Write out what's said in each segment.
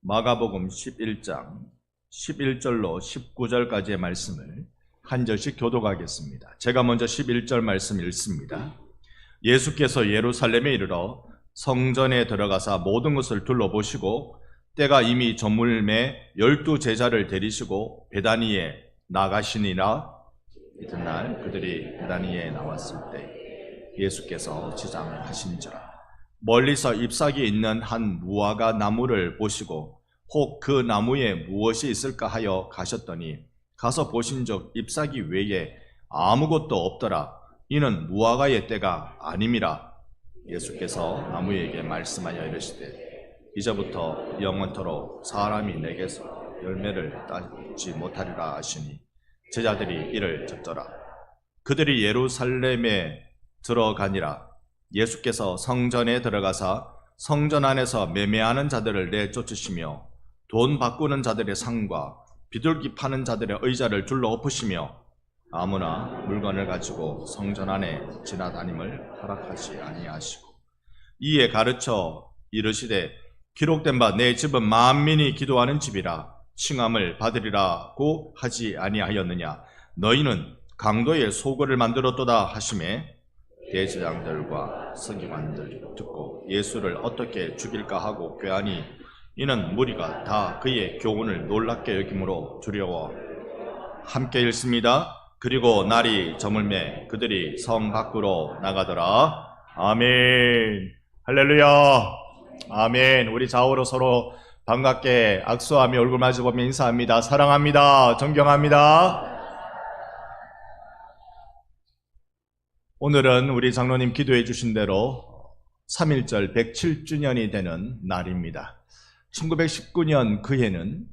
마가복음 11장 11절로 19절까지의 말씀을 한 절씩 교독하겠습니다. 제가 먼저 11절 말씀 읽습니다. 예수께서 예루살렘에 이르러 성전에 들어가사 모든 것을 둘러보시고 때가 이미 저물매 12 제자를 데리시고 베다니에 나가시니라. 이튿날 그들이 베다니에 나왔을 때 예수께서 지장하신지라. 멀리서 잎사귀 있는 한 무화과 나무를 보시고 혹 그 나무에 무엇이 있을까 하여 가셨더니 가서 보신즉 잎사귀 외에 아무것도 없더라. 이는 무화과의 때가 아님이라. 예수께서 나무에게 말씀하여 이르시되 이제부터 영원토록 사람이 내게서 열매를 따지 못하리라 하시니 제자들이 이를 듣더라. 그들이 예루살렘에 들어가니라. 예수께서 성전에 들어가사 성전 안에서 매매하는 자들을 내쫓으시며 돈 바꾸는 자들의 상과 비둘기 파는 자들의 의자를 둘러 엎으시며 아무나 물건을 가지고 성전 안에 지나다님을 허락하지 아니하시고 이에 가르쳐 이르시되 기록된 바 내 집은 만민이 기도하는 집이라 칭함을 받으리라고 하지 아니하였느냐. 너희는 강도의 소굴을 만들었도다 하시매 대제장들과 서기관들 듣고 예수를 어떻게 죽일까 하고 꾀하니 이는 무리가 다 그의 교훈을 놀랍게 여김으로 두려워. 함께 읽습니다. 그리고 날이 저물매 그들이 성 밖으로 나가더라. 아멘. 할렐루야. 아멘. 우리 좌우로 서로 반갑게 악수하며 얼굴 마주보며 인사합니다. 사랑합니다. 존경합니다. 오늘은 우리 장로님 기도해 주신 대로 3.1절 107주년이 되는 날입니다. 1919년 그 해는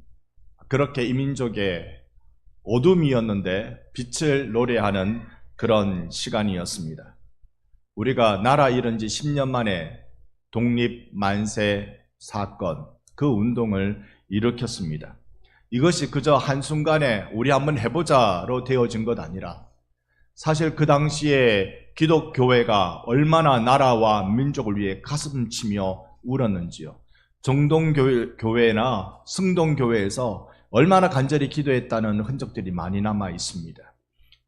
그렇게 이민족의 어둠이었는데 빛을 노래하는 그런 시간이었습니다. 우리가 나라 잃은 지 10년 만에 독립 만세 사건, 그 운동을 일으켰습니다. 이것이 그저 한순간에 우리 한번 해보자로 되어진 것 아니라 사실 그 당시에 기독교회가 얼마나 나라와 민족을 위해 가슴치며 울었는지요. 정동교회나 승동교회에서 얼마나 간절히 기도했다는 흔적들이 많이 남아 있습니다.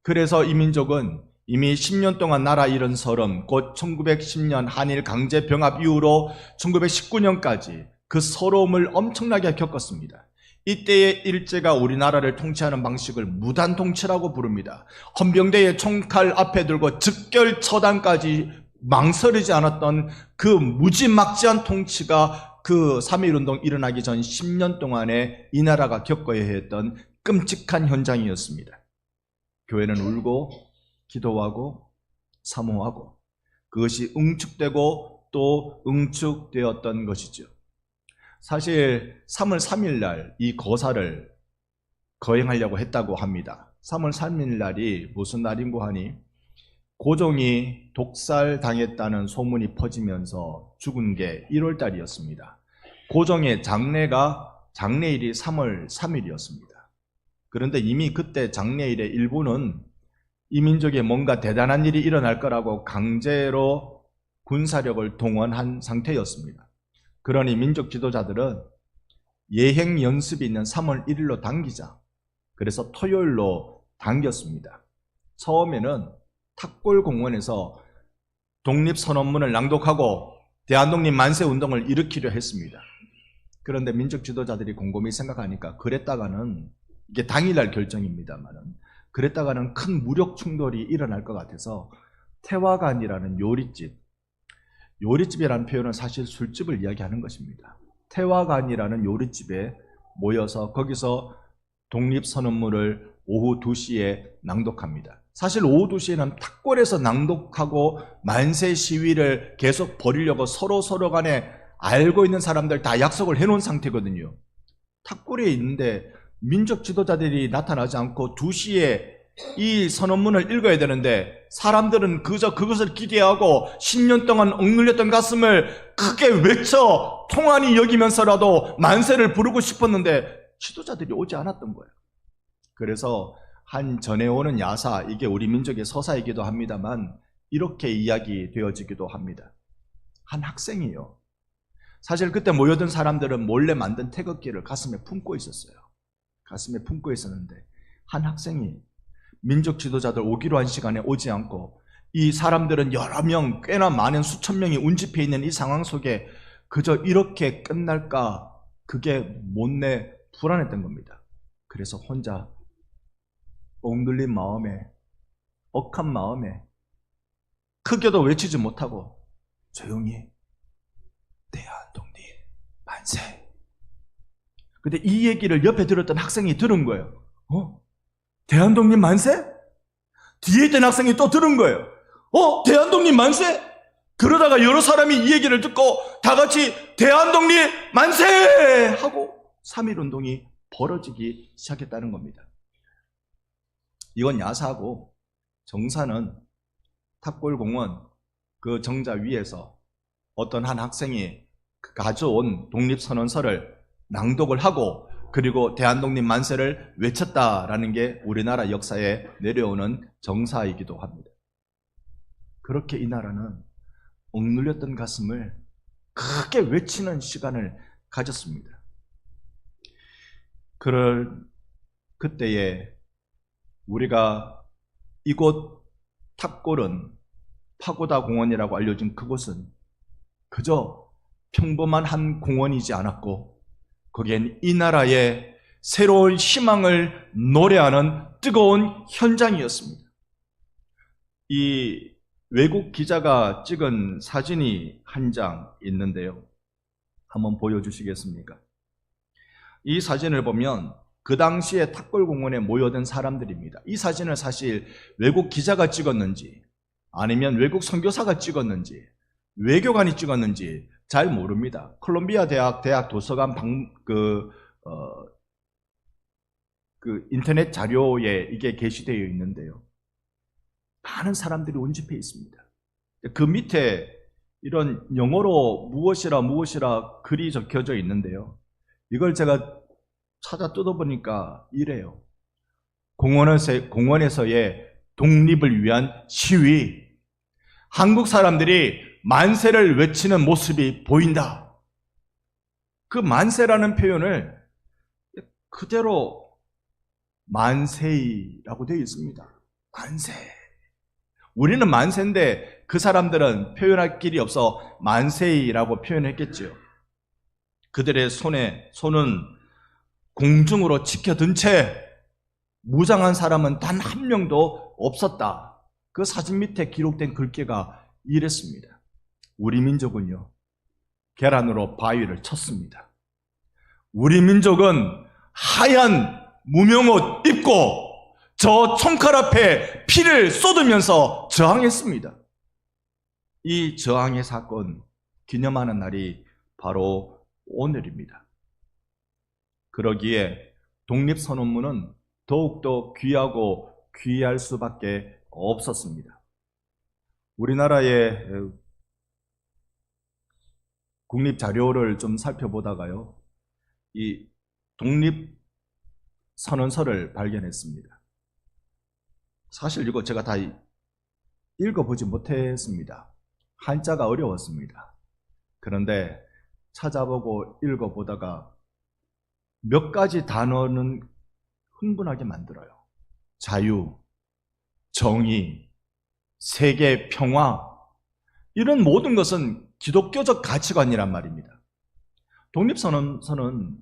그래서 이 민족은 이미 10년 동안 나라 잃은 서름, 곧 1910년 한일 강제 병합 이후로 1919년까지 그 서러움을 엄청나게 겪었습니다. 이때의 일제가 우리나라를 통치하는 방식을 무단 통치라고 부릅니다. 헌병대의 총칼 앞에 들고 즉결 처단까지 망설이지 않았던 그 무지막지한 통치가 그 3.1운동 일어나기 전 10년 동안에 이 나라가 겪어야 했던 끔찍한 현장이었습니다. 교회는 울고 기도하고 사모하고 그것이 응축되고 또 응축되었던 것이죠. 사실 3월 3일 날 이 거사를 거행하려고 했다고 합니다. 3월 3일 날이 무슨 날인고 하니 고종이 독살당했다는 소문이 퍼지면서 죽은 게 1월 달이었습니다. 고종의 장례일이 3월 3일이었습니다. 그런데 이미 그때 장례일의 일부는 이 민족에 뭔가 대단한 일이 일어날 거라고 강제로 군사력을 동원한 상태였습니다. 그러니 민족 지도자들은 예행 연습이 있는 3월 1일로 당기자. 그래서 토요일로 당겼습니다. 처음에는 탁골공원에서 독립선언문을 낭독하고 대한독립 만세운동을 일으키려 했습니다. 그런데 민족 지도자들이 곰곰이 생각하니까 그랬다가는 이게 당일날 결정입니다만은 그랬다가는 큰 무력 충돌이 일어날 것 같아서 태화관이라는 요리집이라는 표현은 사실 술집을 이야기하는 것입니다. 태화관이라는 요리집에 모여서 거기서 독립선언문을 오후 2시에 낭독합니다. 사실 오후 2시에는 탁골에서 낭독하고 만세 시위를 계속 벌이려고 서로 간에 알고 있는 사람들 다 약속을 해놓은 상태거든요. 탁골에 있는데 민족 지도자들이 나타나지 않고 2시에 이 선언문을 읽어야 되는데 사람들은 그저 그것을 기대하고 10년 동안 억눌렸던 가슴을 크게 외쳐 통안이 여기면서라도 만세를 부르고 싶었는데 지도자들이 오지 않았던 거예요. 그래서 한 전해오는 야사, 이게 우리 민족의 서사이기도 합니다만 이렇게 이야기되어지기도 합니다. 한 학생이요, 사실 그때 모여든 사람들은 몰래 만든 태극기를 가슴에 품고 있었어요. 가슴에 품고 있었는데 한 학생이 민족 지도자들 오기로 한 시간에 오지 않고 이 사람들은 여러 명, 꽤나 많은 수천 명이 운집해 있는 이 상황 속에 그저 이렇게 끝날까, 그게 못내 불안했던 겁니다. 그래서 혼자 옥눌린 마음에, 억한 마음에 크게도 외치지 못하고 조용히 대한독립 만세. 근데 이 얘기를 옆에 들었던 학생이 들은 거예요. 대한독립 만세? 뒤에 있던 학생이 또 들은 거예요. 대한독립 만세? 그러다가 여러 사람이 이 얘기를 듣고 다 같이 대한독립 만세! 하고 3.1운동이 벌어지기 시작했다는 겁니다. 이건 야사고, 정사는 탑골공원 그 정자 위에서 어떤 한 학생이 가져온 독립선언서를 낭독을 하고 그리고 대한독립 만세를 외쳤다라는 게 우리나라 역사에 내려오는 정사이기도 합니다. 그렇게 이 나라는 억눌렸던 가슴을 크게 외치는 시간을 가졌습니다. 그때에 우리가 이곳 탑골은 파고다 공원이라고 알려진 그곳은 그저 평범한 한 공원이지 않았고 거기엔 이 나라의 새로운 희망을 노래하는 뜨거운 현장이었습니다. 이 외국 기자가 찍은 사진이 한 장 있는데요. 한번 보여주시겠습니까? 이 사진을 보면 그 당시에 탑골공원에 모여든 사람들입니다. 이 사진을 사실 외국 기자가 찍었는지 아니면 외국 선교사가 찍었는지 외교관이 찍었는지 잘 모릅니다. 콜롬비아 대학 도서관 인터넷 자료에 이게 게시되어 있는데요. 많은 사람들이 운집해 있습니다. 그 밑에 이런 영어로 무엇이라 글이 적혀져 있는데요. 이걸 제가 찾아 뜯어보니까 이래요. 공원에서의 독립을 위한 시위. 한국 사람들이 만세를 외치는 모습이 보인다. 그 만세라는 표현을 그대로 만세이라고 되어 있습니다. 만세. 우리는 만세인데 그 사람들은 표현할 길이 없어 만세이라고 표현했겠지요. 그들의 손은 공중으로 치켜든 채 무장한 사람은 단 한 명도 없었다. 그 사진 밑에 기록된 글귀가 이랬습니다. 우리 민족은요, 계란으로 바위를 쳤습니다. 우리 민족은 하얀 무명옷 입고 저 총칼 앞에 피를 쏟으면서 저항했습니다. 이 저항의 사건 기념하는 날이 바로 오늘입니다. 그러기에 독립선언문은 더욱더 귀하고 귀할 수밖에 없었습니다. 우리나라의 국립자료를 좀 살펴보다가요, 이 독립선언서를 발견했습니다. 사실 이거 제가 다 읽어보지 못했습니다. 한자가 어려웠습니다. 그런데 찾아보고 읽어보다가 몇 가지 단어는 흥분하게 만들어요. 자유, 정의, 세계 평화, 이런 모든 것은 기독교적 가치관이란 말입니다. 독립선언서는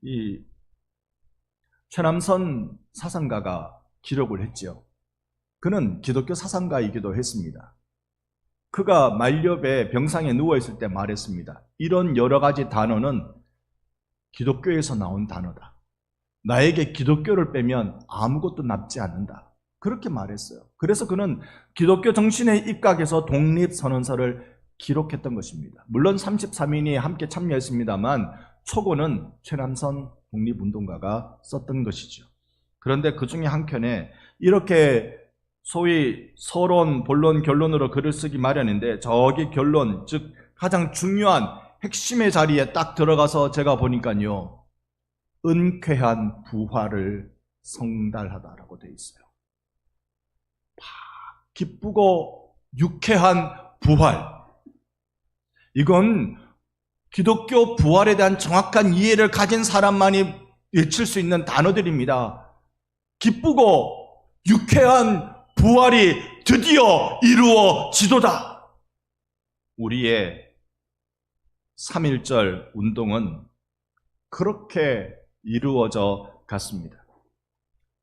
이 최남선 사상가가 기록을 했죠. 그는 기독교 사상가이기도 했습니다. 그가 말렵에 병상에 누워있을 때 말했습니다. 이런 여러 가지 단어는 기독교에서 나온 단어다. 나에게 기독교를 빼면 아무것도 남지 않는다. 그렇게 말했어요. 그래서 그는 기독교 정신에 입각해서 독립선언서를 기록했던 것입니다. 물론 33인이 함께 참여했습니다만 초고는 최남선 독립운동가가 썼던 것이죠. 그런데 그 중에 한 켠에 이렇게 소위 서론, 본론, 결론으로 글을 쓰기 마련인데 저기 결론, 즉 가장 중요한 핵심의 자리에 딱 들어가서 제가 보니까요, 은쾌한 부활을 성달하다라고 되어 있어요. 기쁘고 유쾌한 부활. 이건 기독교 부활에 대한 정확한 이해를 가진 사람만이 외칠 수 있는 단어들입니다. 기쁘고 유쾌한 부활이 드디어 이루어지도다. 우리의 3.1절 운동은 그렇게 이루어져 갔습니다.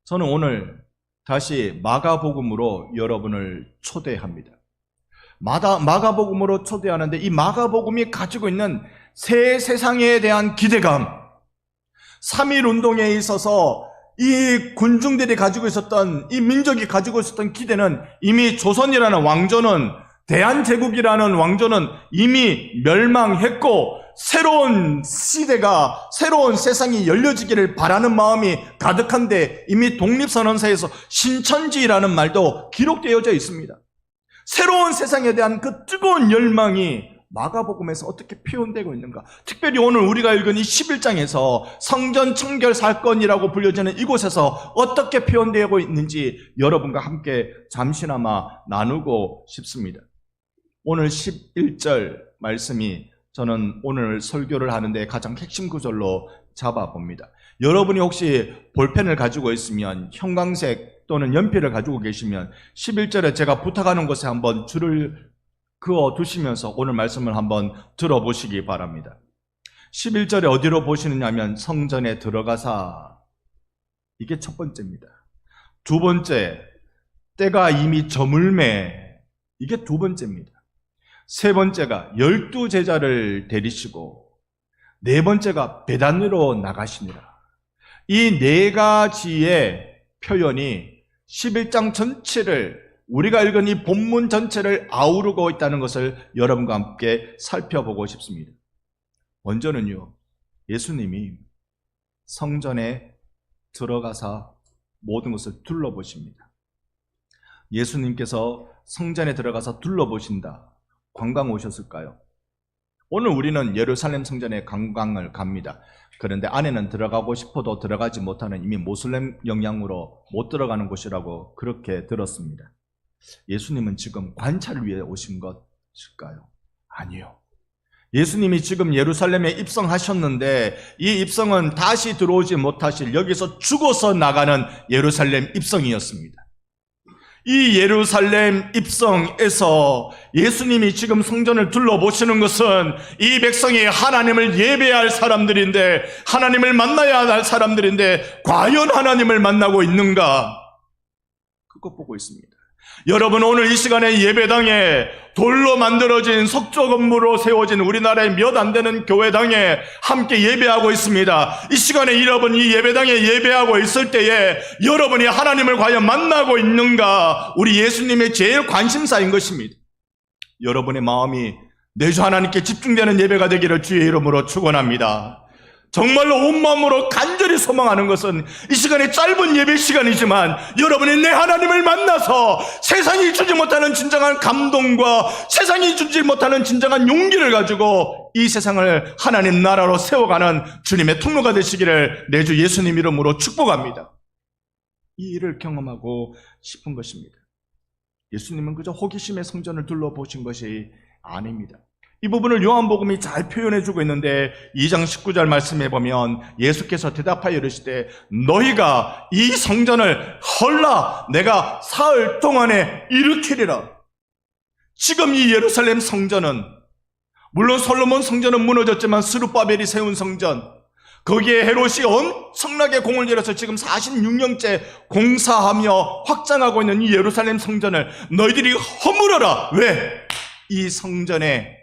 저는 오늘 다시 마가복음으로 여러분을 초대합니다. 마가복음으로 초대하는데 이 마가복음이 가지고 있는 새 세상에 대한 기대감, 3.1 운동에 있어서 이 군중들이 가지고 있었던, 이 민족이 가지고 있었던 기대는 이미 조선이라는 왕조는, 대한제국이라는 왕조는 이미 멸망했고 새로운 시대가, 새로운 세상이 열려지기를 바라는 마음이 가득한데 이미 독립선언서에서 신천지라는 말도 기록되어져 있습니다. 새로운 세상에 대한 그 뜨거운 열망이 마가복음에서 어떻게 표현되고 있는가? 특별히 오늘 우리가 읽은 이 11장에서 성전 청결 사건이라고 불려지는 이곳에서 어떻게 표현되고 있는지 여러분과 함께 잠시나마 나누고 싶습니다. 오늘 11절 말씀이 저는 오늘 설교를 하는데 가장 핵심 구절로 잡아봅니다. 여러분이 혹시 볼펜을 가지고 있으면 형광색 또는 연필을 가지고 계시면 11절에 제가 부탁하는 곳에 한번 줄을 그어 두시면서 오늘 말씀을 한번 들어보시기 바랍니다. 11절에 어디로 보시느냐 하면 성전에 들어가사, 이게 첫 번째입니다. 두 번째, 때가 이미 저물매, 이게 두 번째입니다. 세 번째가 12제자를 데리시고, 네 번째가 베단으로 나가시니라. 이 네 가지의 표현이 11장 전체를, 우리가 읽은 이 본문 전체를 아우르고 있다는 것을 여러분과 함께 살펴보고 싶습니다. 먼저는요, 예수님이 성전에 들어가서 모든 것을 둘러보십니다. 예수님께서 성전에 들어가서 둘러보신다. 관광 오셨을까요? 오늘 우리는 예루살렘 성전에 관광을 갑니다. 그런데 안에는 들어가고 싶어도 들어가지 못하는, 이미 모슬렘 영향으로 못 들어가는 곳이라고 그렇게 들었습니다. 예수님은 지금 관찰을 위해 오신 것일까요? 아니요. 예수님이 지금 예루살렘에 입성하셨는데 이 입성은 다시 들어오지 못하실, 여기서 죽어서 나가는 예루살렘 입성이었습니다. 이 예루살렘 입성에서 예수님이 지금 성전을 둘러보시는 것은 이 백성이 하나님을 예배할 사람들인데, 하나님을 만나야 할 사람들인데 과연 하나님을 만나고 있는가? 그것 보고 있습니다. 여러분, 오늘 이 시간에 예배당에 돌로 만들어진 석조 건물로 세워진 우리나라의 몇 안 되는 교회당에 함께 예배하고 있습니다. 이 시간에 여러분 이 예배당에 예배하고 있을 때에 여러분이 하나님을 과연 만나고 있는가? 우리 예수님의 제일 관심사인 것입니다. 여러분의 마음이 내주 하나님께 집중되는 예배가 되기를 주의 이름으로 축원합니다. 정말로 온 마음으로 간절히 소망하는 것은 이 시간이 짧은 예배 시간이지만 여러분이 내 하나님을 만나서 세상이 주지 못하는 진정한 감동과 세상이 주지 못하는 진정한 용기를 가지고 이 세상을 하나님 나라로 세워가는 주님의 통로가 되시기를 내 주 예수님 이름으로 축복합니다. 이 일을 경험하고 싶은 것입니다. 예수님은 그저 호기심의 성전을 둘러보신 것이 아닙니다. 이 부분을 요한복음이 잘 표현해주고 있는데 2장 19절 말씀해 보면 예수께서 대답하여 이르시되 너희가 이 성전을 헐라 내가 사흘 동안에 일으키리라. 지금 이 예루살렘 성전은, 물론 솔로몬 성전은 무너졌지만 스룹바벨이 세운 성전, 거기에 헤롯이 엄청나게 공을 들여서 지금 46년째 공사하며 확장하고 있는 이 예루살렘 성전을 너희들이 허물어라. 왜? 이 성전의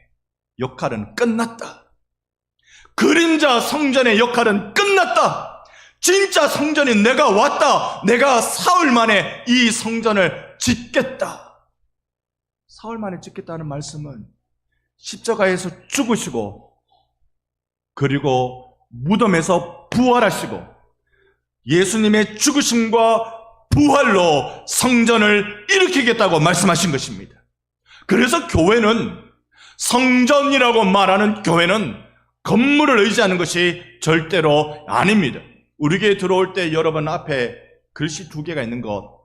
역할은 끝났다. 그림자 성전의 역할은 끝났다. 진짜 성전이 내가 왔다. 내가 사흘 만에 이 성전을 짓겠다. 사흘 만에 짓겠다는 말씀은 십자가에서 죽으시고 그리고 무덤에서 부활하시고 예수님의 죽으심과 부활로 성전을 일으키겠다고 말씀하신 것입니다. 그래서 교회는, 성전이라고 말하는 교회는 건물을 의지하는 것이 절대로 아닙니다. 우리 교회 들어올 때 여러분 앞에 글씨 2개가 있는 것,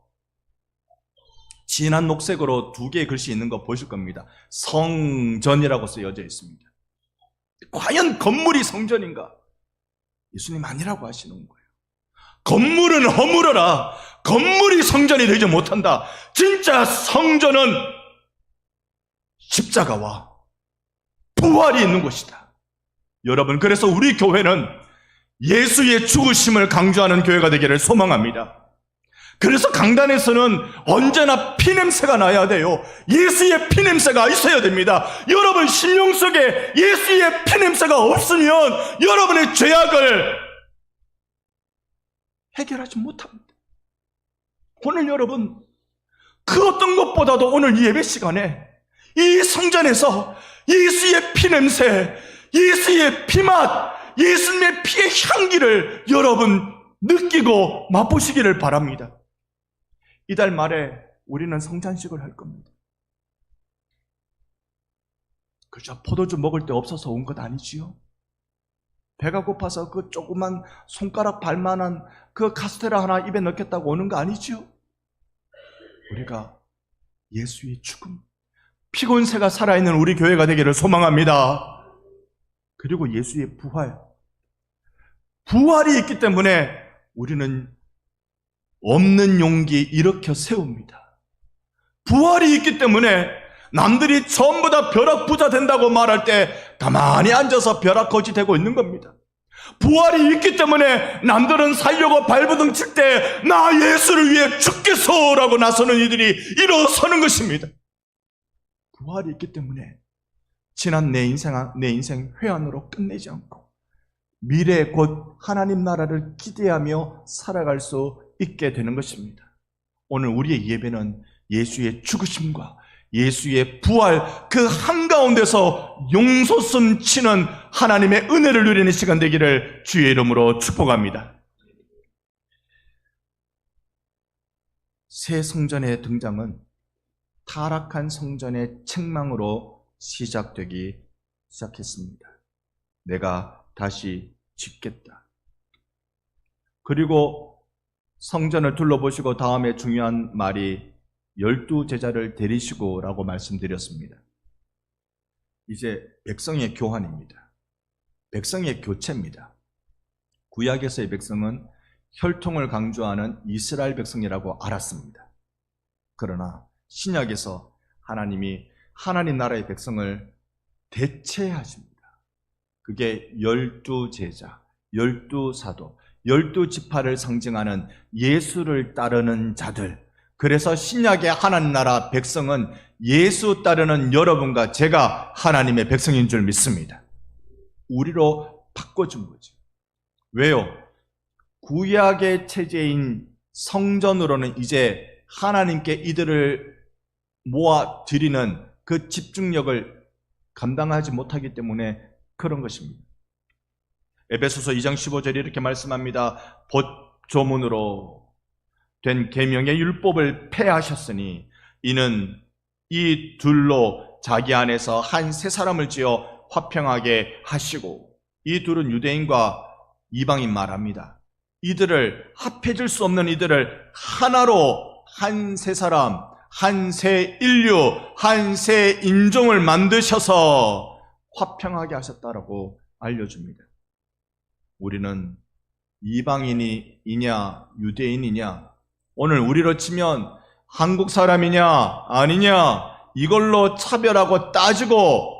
진한 녹색으로 2개의 글씨 있는 거 보실 겁니다. 성전이라고 쓰여져 있습니다. 과연 건물이 성전인가? 예수님 아니라고 하시는 거예요. 건물은 허물어라. 건물이 성전이 되지 못한다. 진짜 성전은 십자가와 부활이 있는 곳이다. 여러분, 그래서 우리 교회는 예수의 죽으심을 강조하는 교회가 되기를 소망합니다. 그래서 강단에서는 언제나 피냄새가 나야 돼요. 예수의 피냄새가 있어야 됩니다. 여러분 심령 속에 예수의 피냄새가 없으면 여러분의 죄악을 해결하지 못합니다. 오늘 여러분, 그 어떤 것보다도 오늘 예배 시간에 이 성전에서 예수의 피냄새, 예수의 피맛, 예수님의 피의 향기를 여러분 느끼고 맛보시기를 바랍니다. 이달 말에 우리는 성찬식을 할 겁니다. 그저 포도주 먹을 데 없어서 온 것 아니지요? 배가 고파서 그 조그만 손가락 발만한 그 카스테라 하나 입에 넣겠다고 오는 거 아니지요? 우리가 예수의 죽음, 피곤새가 살아있는 우리 교회가 되기를 소망합니다. 그리고 예수의 부활이 있기 때문에 우리는 없는 용기 일으켜 세웁니다. 부활이 있기 때문에 남들이 전부 다 벼락부자 된다고 말할 때 가만히 앉아서 벼락거지 되고 있는 겁니다. 부활이 있기 때문에 남들은 살려고 발버둥 칠 때 나 예수를 위해 죽겠소라고 나서는 이들이 일어서는 것입니다. 부활이 있기 때문에 지난 내 인생 회한으로 끝내지 않고 미래 곧 하나님 나라를 기대하며 살아갈 수 있게 되는 것입니다. 오늘 우리의 예배는 예수의 죽으심과 예수의 부활 그 한가운데서 용솟음 치는 하나님의 은혜를 누리는 시간 되기를 주의 이름으로 축복합니다. 새 성전의 등장은 타락한 성전의 책망으로 시작되기 시작했습니다. 내가 다시 짓겠다. 그리고 성전을 둘러보시고 다음에 중요한 말이 12제자를 데리시고 라고 말씀드렸습니다. 이제 백성의 교환입니다. 백성의 교체입니다. 구약에서의 백성은 혈통을 강조하는 이스라엘 백성이라고 알았습니다. 그러나 신약에서 하나님이 하나님 나라의 백성을 대체하십니다. 그게 12제자, 12사도, 12지파를 상징하는 예수를 따르는 자들. 그래서 신약의 하나님 나라 백성은 예수 따르는 여러분과 제가 하나님의 백성인 줄 믿습니다. 우리로 바꿔준 거죠. 왜요? 구약의 체제인 성전으로는 이제 하나님께 이들을 모아 드리는 그 집중력을 감당하지 못하기 때문에 그런 것입니다. 에베소서 2장 15절에 이렇게 말씀합니다. 법조문으로 된 계명의 율법을 폐하셨으니 이는 이 둘로 자기 안에서 한 세 사람을 지어 화평하게 하시고, 이 둘은 유대인과 이방인 말합니다. 이들을 합해질 수 없는 이들을 하나로 한 세 사람, 한 세 인류, 한 세 인종을 만드셔서 화평하게 하셨다라고 알려줍니다. 우리는 이방인이냐 유대인이냐, 오늘 우리로 치면 한국 사람이냐 아니냐 이걸로 차별하고 따지고,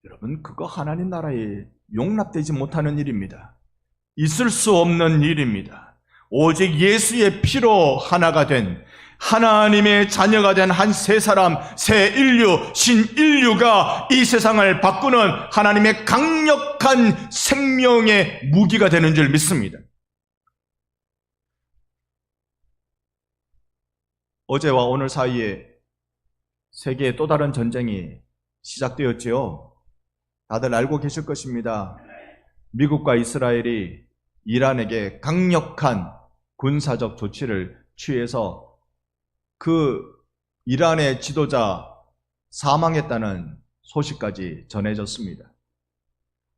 여러분 그거 하나님 나라에 용납되지 못하는 일입니다. 있을 수 없는 일입니다. 오직 예수의 피로 하나가 된 하나님의 자녀가 된 한 세 사람, 새 인류, 신인류가 이 세상을 바꾸는 하나님의 강력한 생명의 무기가 되는 줄 믿습니다. 어제와 오늘 사이에 세계의 또 다른 전쟁이 시작되었지요. 다들 알고 계실 것입니다. 미국과 이스라엘이 이란에게 강력한 군사적 조치를 취해서 그 이란의 지도자 사망했다는 소식까지 전해졌습니다.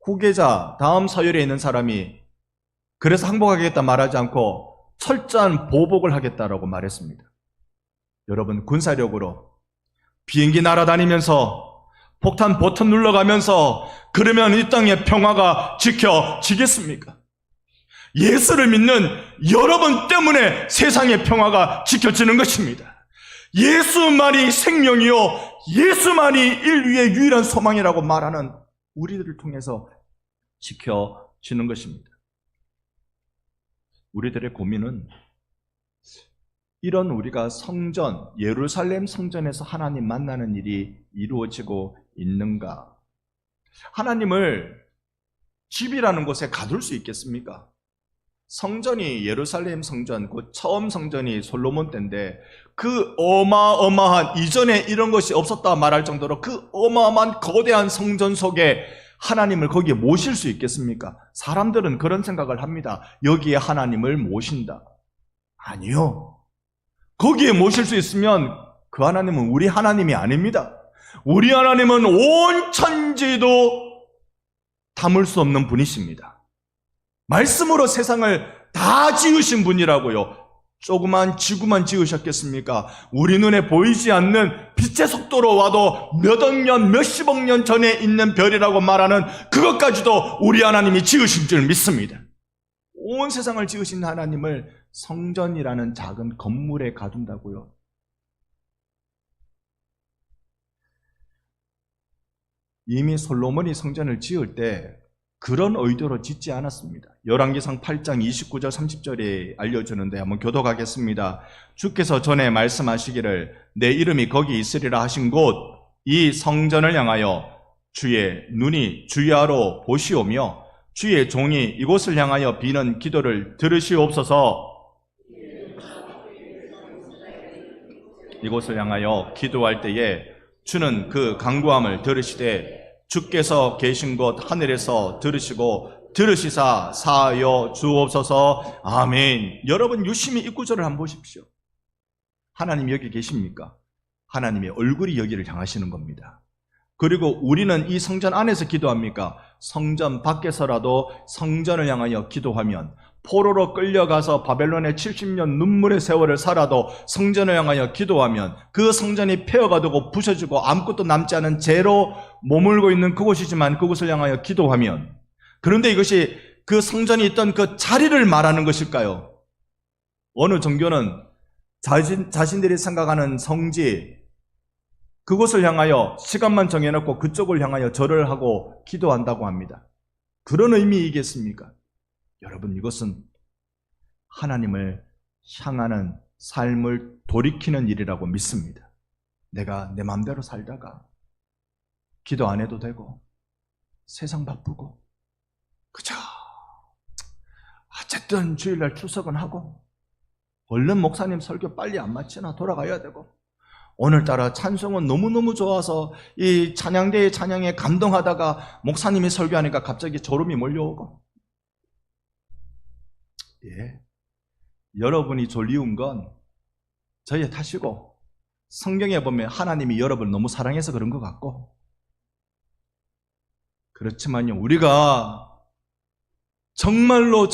후계자 다음 서열에 있는 사람이 그래서 항복하겠다 말하지 않고 철저한 보복을 하겠다라고 말했습니다. 여러분 군사력으로 비행기 날아다니면서 폭탄 버튼 눌러가면서 그러면 이 땅의 평화가 지켜지겠습니까? 예수를 믿는 여러분 때문에 세상의 평화가 지켜지는 것입니다. 예수만이 생명이요, 예수만이 인류의 유일한 소망이라고 말하는 우리들을 통해서 지켜지는 것입니다. 우리들의 고민은 이런 우리가 성전, 예루살렘 성전에서 하나님 만나는 일이 이루어지고 있는가? 하나님을 집이라는 곳에 가둘 수 있겠습니까? 성전이 예루살렘 성전, 그 처음 성전이 솔로몬 때인데 그 어마어마한, 이전에 이런 것이 없었다 말할 정도로 그 어마어마한 거대한 성전 속에 하나님을 거기에 모실 수 있겠습니까? 사람들은 그런 생각을 합니다. 여기에 하나님을 모신다. 아니요. 거기에 모실 수 있으면 그 하나님은 우리 하나님이 아닙니다. 우리 하나님은 온 천지도 담을 수 없는 분이십니다. 말씀으로 세상을 다 지으신 분이라고요. 조그만 지구만 지으셨겠습니까? 우리 눈에 보이지 않는 빛의 속도로 와도 몇억 년, 몇십억 년 전에 있는 별이라고 말하는 그것까지도 우리 하나님이 지으신 줄 믿습니다. 온 세상을 지으신 하나님을 성전이라는 작은 건물에 가둔다고요? 이미 솔로몬이 성전을 지을 때 그런 의도로 짓지 않았습니다. 열왕기상 8장 29절 30절에 알려주는데 한번 교독하겠습니다. 주께서 전에 말씀하시기를 내 이름이 거기 있으리라 하신 곳 이 성전을 향하여 주의 눈이 주야로 보시오며 주의 종이 이곳을 향하여 비는 기도를 들으시옵소서. 이곳을 향하여 기도할 때에 주는 그 간구함을 들으시되 주께서 계신 곳 하늘에서 들으시고 들으시사 사하여 주옵소서. 아멘. 여러분 유심히 이 구절을 한번 보십시오. 하나님 여기 계십니까? 하나님의 얼굴이 여기를 향하시는 겁니다. 그리고 우리는 이 성전 안에서 기도합니까? 성전 밖에서라도 성전을 향하여 기도하면 포로로 끌려가서 바벨론의 70년 눈물의 세월을 살아도 성전을 향하여 기도하면 그 성전이 폐허가 부셔지고 아무것도 남지 않은 재로 머물고 있는 그곳이지만 그곳을 향하여 기도하면, 그런데 이것이 그 성전이 있던 그 자리를 말하는 것일까요? 어느 종교는 자신들이 생각하는 성지, 그곳을 향하여 시간만 정해놓고 그쪽을 향하여 절을 하고 기도한다고 합니다. 그런 의미이겠습니까? 여러분, 이것은 하나님을 향하는 삶을 돌이키는 일이라고 믿습니다. 내가 내 마음대로 살다가 기도 안 해도 되고 세상 바쁘고 그저 어쨌든 주일날 출석은 하고 얼른 목사님 설교 빨리 안 마치나 돌아가야 되고 오늘따라 찬송은 너무너무 좋아서 이 찬양대의 찬양에 감동하다가 목사님이 설교하니까 갑자기 졸음이 몰려오고, 예, 여러분이 졸리운 건 저의 탓이고 성경에 보면 하나님이 여러분을 너무 사랑해서 그런 것 같고, 그렇지만요, 우리가 정말로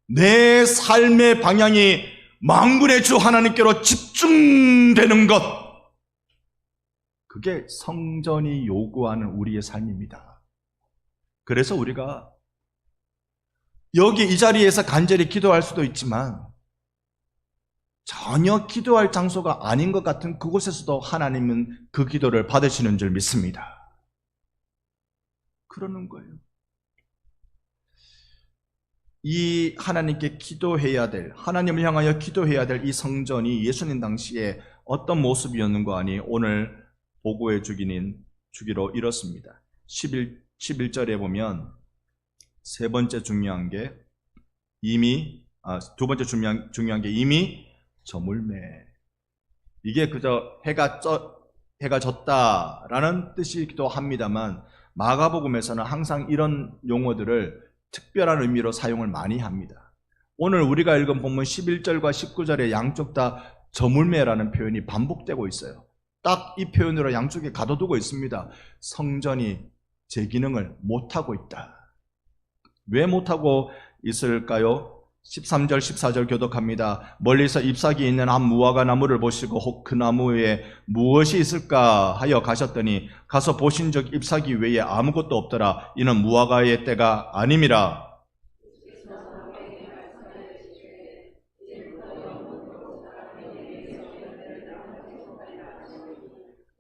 내 삶의 방향이 만군의 주 하나님께로 집중되는 것, 그게 성전이 요구하는 우리의 삶입니다. 그래서 우리가 여기 이 자리에서 간절히 기도할 수도 있지만 전혀 기도할 장소가 아닌 것 같은 그곳에서도 하나님은 그 기도를 받으시는 줄 믿습니다. 그러는 거예요. 이 하나님께 기도해야 될, 하나님을 향하여 기도해야 될 이 성전이 예수님 당시에 어떤 모습이었는가 하니 오늘 보고해 주기로 이렇습니다. 11절에 보면 세 번째 중요한 게 두 번째 중요한 게 이미 저물매. 이게 그저 해가 졌다라는 뜻이기도 합니다만 마가복음에서는 항상 이런 용어들을 특별한 의미로 사용을 많이 합니다. 오늘 우리가 읽은 본문 11절과 19절에 양쪽 다 저물매라는 표현이 반복되고 있어요. 딱 이 표현으로 양쪽에 가둬두고 있습니다. 성전이 제 기능을 못하고 있다. 왜 못하고 있을까요? 13절, 14절 교독합니다. 멀리서 잎사귀 있는 한 무화과 나무를 보시고 혹 그 나무에 무엇이 있을까 하여 가셨더니 가서 보신즉 잎사귀 외에 아무것도 없더라. 이는 무화과의 때가 아님이라.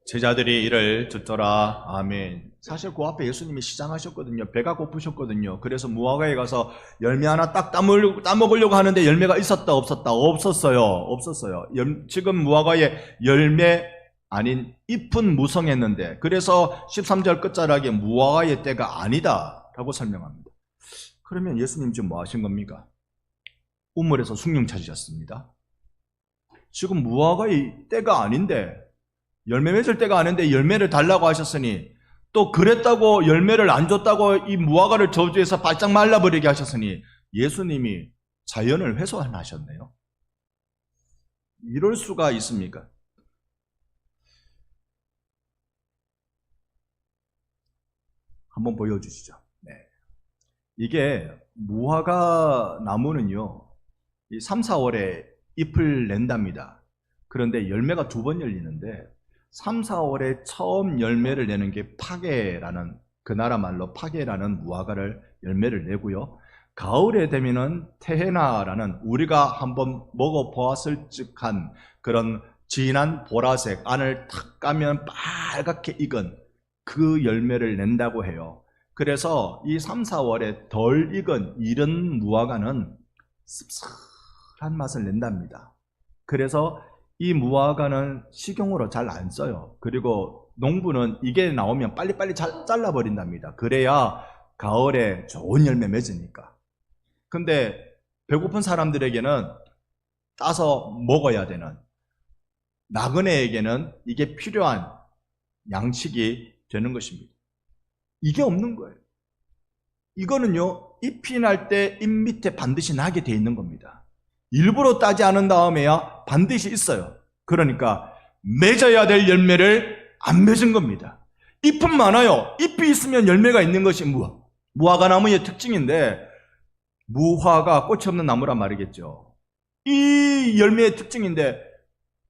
제자들이 이를 듣더라. 아멘. 사실 그 앞에 예수님이 시장하셨거든요. 배가 고프셨거든요. 그래서 무화과에 가서 열매 하나 딱 따먹으려고 하는데 열매가 있었다 없었다? 없었어요. 지금 무화과에 열매 아닌 잎은 무성했는데, 그래서 13절 끝자락에 무화과의 때가 아니다 라고 설명합니다. 그러면 예수님 지금 뭐 하신 겁니까? 우물에서 숭늉 찾으셨습니다. 지금 무화과의 때가 아닌데, 열매 맺을 때가 아닌데 열매를 달라고 하셨으니, 또 그랬다고 열매를 안 줬다고 이 무화과를 저주해서 바짝 말라버리게 하셨으니 예수님이 자연을 훼손하셨네요. 이럴 수가 있습니까? 한번 보여주시죠. 네. 이게 무화과 나무는요, 이 3, 4월에 잎을 낸답니다. 그런데 열매가 2번 열리는데 3, 4월에 처음 열매를 내는 게 파게라는, 그 나라 말로 파게라는 무화과를 열매를 내고요. 가을에 되면은 테헤나라는, 우리가 한번 먹어보았을 듯한 그런 진한 보라색, 안을 탁 까면 빨갛게 익은 그 열매를 낸다고 해요. 그래서 이 3, 4월에 덜 익은 이런 무화과는 씁쓸한 맛을 낸답니다. 그래서 이 무화과는 식용으로 잘 안 써요. 그리고 농부는 이게 나오면 빨리빨리 잘라버린답니다. 그래야 가을에 좋은 열매 맺으니까. 근데 배고픈 사람들에게는 따서 먹어야 되는, 나그네에게는 이게 필요한 양식이 되는 것입니다. 이게 없는 거예요. 이거는요, 잎이 날 때 잎 밑에 반드시 나게 돼 있는 겁니다. 일부러 따지 않은 다음에야 반드시 있어요. 그러니까 맺어야 될 열매를 안 맺은 겁니다. 잎은 많아요. 잎이 있으면 열매가 있는 것이 무화과 나무의 특징인데, 무화과 꽃이 없는 나무란 말이겠죠. 이 열매의 특징인데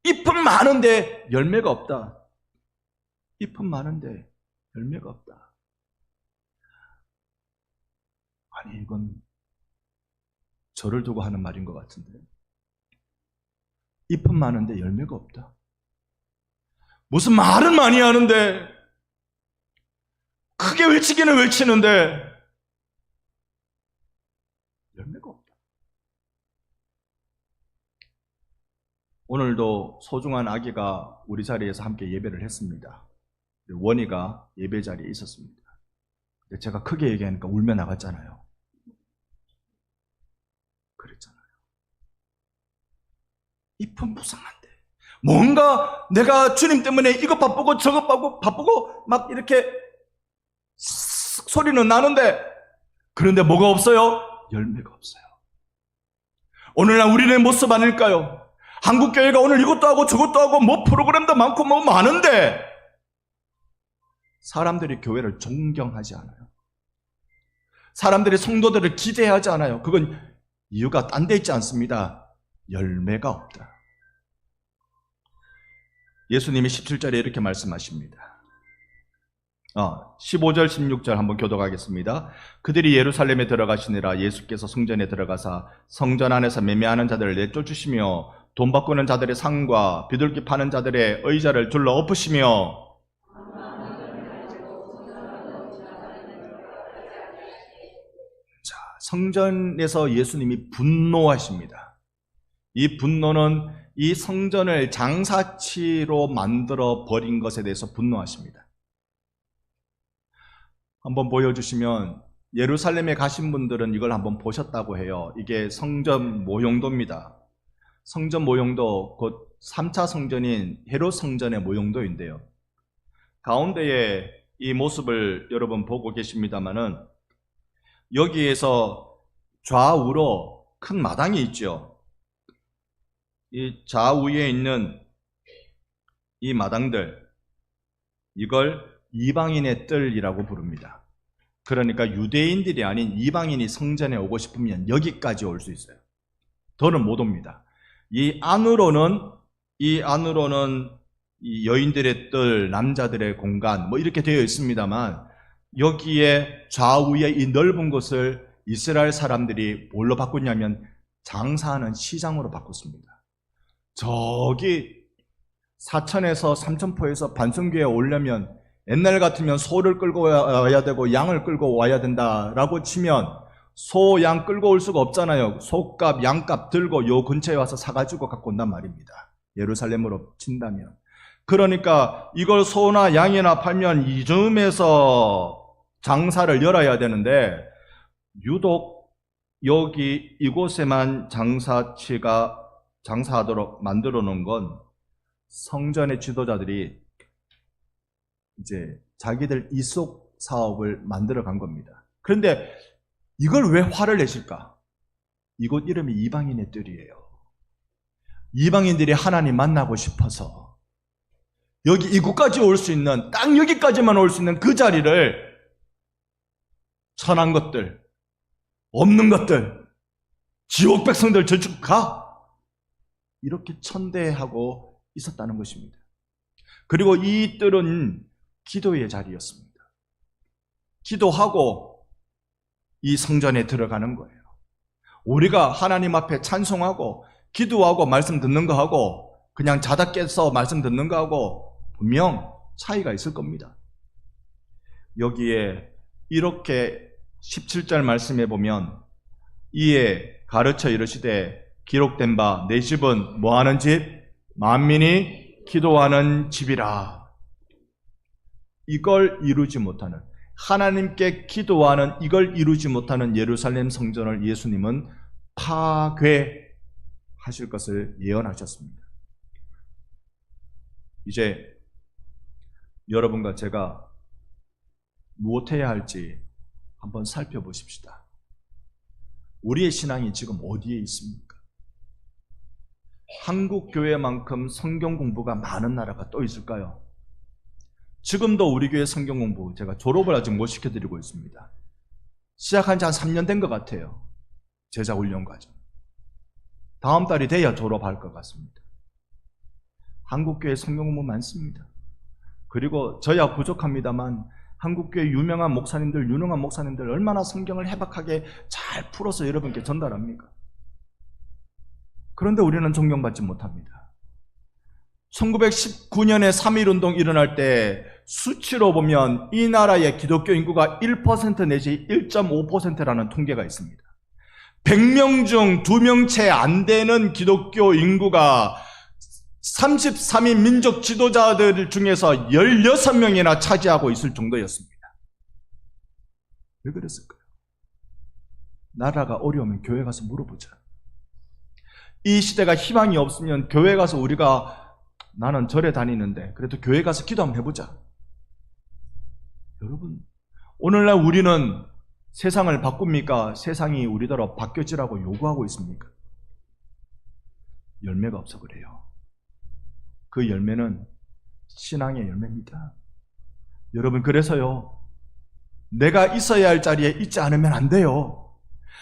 잎은 많은데 열매가 없다. 잎은 많은데 열매가 없다. 아니, 이건 저를 두고 하는 말인 것 같은데. 잎은 많은데 열매가 없다. 무슨 말은 많이 하는데, 크게 외치기는 외치는데 열매가 없다. 오늘도 소중한 아기가 우리 자리에서 함께 예배를 했습니다. 원희가 예배 자리에 있었습니다. 근데 제가 크게 얘기하니까 울며 나갔잖아요. 그랬잖아요. 잎은 무상한데, 뭔가 내가 주님 때문에 이것 바쁘고 저것 바쁘고 막 이렇게 소리는 나는데, 그런데 뭐가 없어요? 열매가 없어요. 오늘날 우리의 모습 아닐까요? 한국교회가 오늘 이것도 하고 저것도 하고 뭐 프로그램도 많고 뭐 많은데 사람들이 교회를 존경하지 않아요. 사람들이 성도들을 기대하지 않아요. 그건 이유가 딴 데 있지 않습니다. 열매가 없다. 예수님이 17절에 이렇게 말씀하십니다. 15절 16절 한번 교독하겠습니다. 그들이 예루살렘에 들어가시니라. 예수께서 성전에 들어가사 성전 안에서 매매하는 자들을 내쫓으시며 돈 바꾸는 자들의 상과 비둘기 파는 자들의 의자를 둘러 엎으시며, 성전에서 예수님이 분노하십니다. 이 분노는 이 성전을 장사치로 만들어 버린 것에 대해서 분노하십니다. 한번 보여주시면, 예루살렘에 가신 분들은 이걸 한번 보셨다고 해요. 이게 성전 모형도입니다. 성전 모형도 곧 3차 성전인 헤롯 성전의 모형도인데요. 가운데에 이 모습을 여러분 보고 계십니다마는, 여기에서 좌우로 큰 마당이 있죠. 이 좌우에 있는 이 마당들, 이걸 이방인의 뜰이라고 부릅니다. 그러니까 유대인들이 아닌 이방인이 성전에 오고 싶으면 여기까지 올 수 있어요. 더는 못 옵니다. 이 안으로는 이 여인들의 뜰, 남자들의 공간 뭐 이렇게 되어 있습니다만 여기에 좌우에 이 넓은 곳을 이스라엘 사람들이 뭘로 바꿨냐면 장사하는 시장으로 바꿨습니다. 저기 사천에서 삼천포에서 반성교에 오려면 옛날 같으면 소를 끌고 와야 되고 양을 끌고 와야 된다라고 치면 소, 양 끌고 올 수가 없잖아요. 소값, 양값 들고 요 근처에 와서 사가지고 갖고 온단 말입니다. 예루살렘으로 친다면. 그러니까 이걸 소나 양이나 팔면 이쯤에서 장사를 열어야 되는데 유독 여기 이곳에만 장사하도록 만들어 놓은 건 성전의 지도자들이 이제 자기들 이속 사업을 만들어 간 겁니다. 그런데 이걸 왜 화를 내실까? 이곳 이름이 이방인의 뜰이에요. 이방인들이 하나님 만나고 싶어서 여기 이곳까지 올 수 있는, 딱 여기까지만 올 수 있는 그 자리를 천한 것들, 없는 것들, 지옥 백성들 저쪽 가! 이렇게 천대하고 있었다는 것입니다. 그리고 이 뜰은 기도의 자리였습니다. 기도하고 이 성전에 들어가는 거예요. 우리가 하나님 앞에 찬송하고 기도하고 말씀 듣는 거하고 그냥 자다 깨서 말씀 듣는 거하고 분명 차이가 있을 겁니다. 여기에 이렇게 17절 말씀해 보면 이에 가르쳐 이르시되 기록된 바 내 집은 뭐하는 집? 만민이 기도하는 집이라. 이걸 이루지 못하는, 하나님께 기도하는 이걸 이루지 못하는 예루살렘 성전을 예수님은 파괴하실 것을 예언하셨습니다. 이제 여러분과 제가 무엇해야 할지 한번 살펴보십시다. 우리의 신앙이 지금 어디에 있습니까? 한국 교회만큼 성경 공부가 많은 나라가 또 있을까요? 지금도 우리 교회 성경 공부 제가 졸업을 아직 못 시켜드리고 있습니다. 시작한 지 한 3년 된 것 같아요. 제자 훈련 과정. 다음 달이 돼야 졸업할 것 같습니다. 한국 교회 성경 공부 많습니다. 그리고 저야 부족합니다만 한국 교회 유명한 목사님들, 유능한 목사님들 얼마나 성경을 해박하게 잘 풀어서 여러분께 전달합니까? 그런데 우리는 존경받지 못합니다. 1919년에 3.1운동 일어날 때 수치로 보면 이 나라의 기독교 인구가 1% 내지 1.5%라는 통계가 있습니다. 100명 중 2명 채 안 되는 기독교 인구가 33인 민족 지도자들 중에서 16명이나 차지하고 있을 정도였습니다. 왜 그랬을까요? 나라가 어려우면 교회 가서 물어보자. 이 시대가 희망이 없으면 교회 가서 우리가 나는 절에 다니는데 그래도 교회 가서 기도 한번 해보자. 여러분, 오늘날 우리는 세상을 바꿉니까? 세상이 우리더러 바뀌어지라고 요구하고 있습니까? 열매가 없어 그래요. 그 열매는 신앙의 열매입니다. 여러분, 그래서요, 내가 있어야 할 자리에 있지 않으면 안 돼요.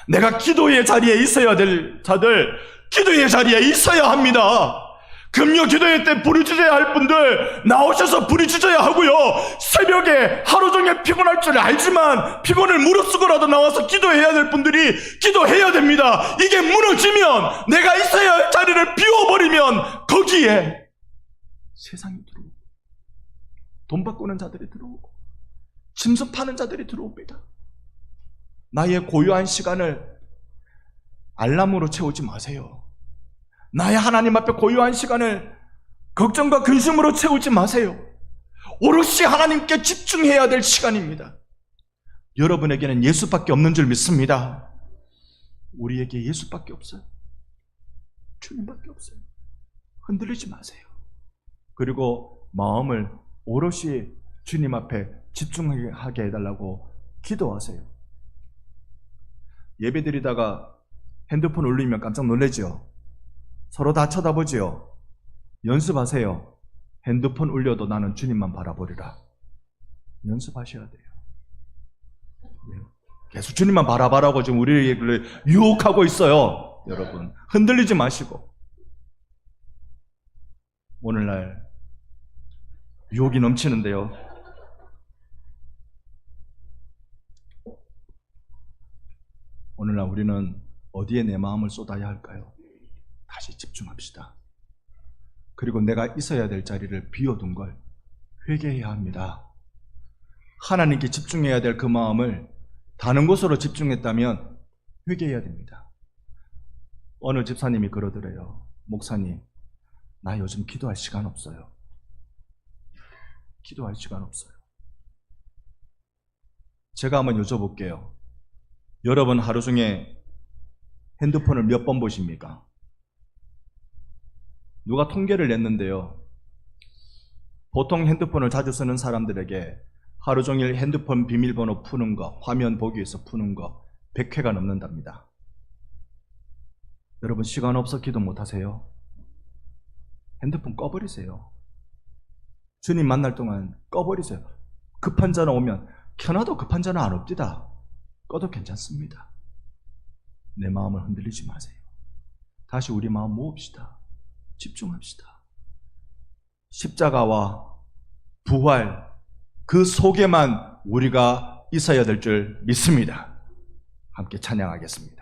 내가 기도의 자리에 있어야 될 자들, 기도의 자리에 있어야 합니다. 금요 기도회 때 부르짖어야 할 분들 나오셔서 부르짖어야 하고요. 새벽에 하루 종일 피곤할 줄 알지만 피곤을 무릅쓰고라도 나와서 기도해야 될 분들이 기도해야 됩니다. 이게 무너지면, 내가 있어야 할 자리를 비워버리면 거기에 세상이 들어오고 돈 바꾸는 자들이 들어오고 짐승 파는 자들이 들어옵니다. 나의 고요한 시간을 알람으로 채우지 마세요. 나의 하나님 앞에 고요한 시간을 걱정과 근심으로 채우지 마세요. 오롯이 하나님께 집중해야 될 시간입니다. 여러분에게는 예수밖에 없는 줄 믿습니다. 우리에게 예수밖에 없어요. 주님밖에 없어요. 흔들리지 마세요. 그리고 마음을 오롯이 주님 앞에 집중하게 해달라고 기도하세요. 예배드리다가 핸드폰 울리면 깜짝 놀라죠. 서로 다 쳐다보지요. 연습하세요. 핸드폰 울려도 나는 주님만 바라보리라. 연습하셔야 돼요. 계속 주님만 바라보라고 지금 우리를 유혹하고 있어요. 여러분. 흔들리지 마시고. 오늘날 유혹이 넘치는데요. 오늘날 우리는 어디에 내 마음을 쏟아야 할까요? 다시 집중합시다. 그리고 내가 있어야 될 자리를 비워둔 걸 회개해야 합니다. 하나님께 집중해야 될 그 마음을 다른 곳으로 집중했다면 회개해야 됩니다. 어느 집사님이 그러더래요. 목사님, 나 요즘 기도할 시간 없어요. 기도할 시간 없어요. 제가 한번 여쭤볼게요. 여러분 하루 중에 핸드폰을 몇 번 보십니까? 누가 통계를 냈는데요. 보통 핸드폰을 자주 쓰는 사람들에게 하루 종일 핸드폰 비밀번호 푸는 거, 화면 보기 위해서 푸는 거 100회가 넘는답니다. 여러분 시간 없어 기도 못하세요? 핸드폰 꺼버리세요. 주님 만날 동안 꺼버리세요. 급한 전화 오면 켜놔도 급한 전화 안 옵니다. 꺼도 괜찮습니다. 내 마음을 흔들리지 마세요. 다시 우리 마음 모읍시다. 집중합시다. 십자가와 부활 그 속에만 우리가 있어야 될 줄 믿습니다. 함께 찬양하겠습니다.